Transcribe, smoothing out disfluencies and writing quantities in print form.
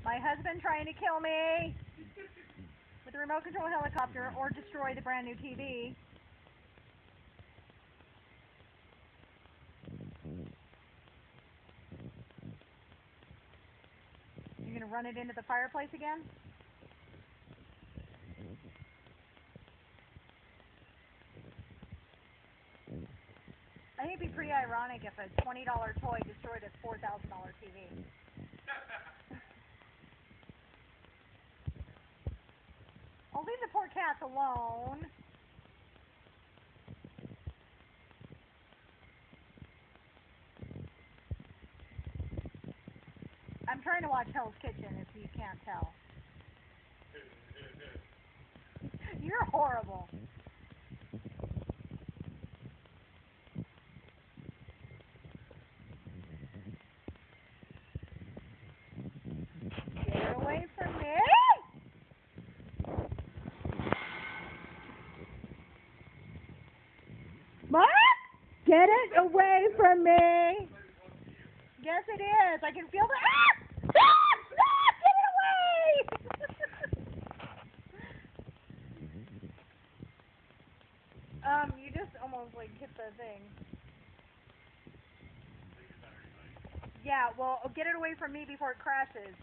My husband trying to kill me with a remote control helicopter or destroy the brand new TV. You're gonna run it into the fireplace again? I think it'd be pretty ironic if a $20 toy destroyed a $4,000 TV. I'll leave the poor cats alone. I'm trying to watch Hell's Kitchen, if you can't tell. You're horrible. Get away from me! Mark! Get it away from me! Yes, it is. I can feel the. Ah! Ah! Ah! Get it away! You just almost like hit the thing. Yeah, well, get it away from me before it crashes.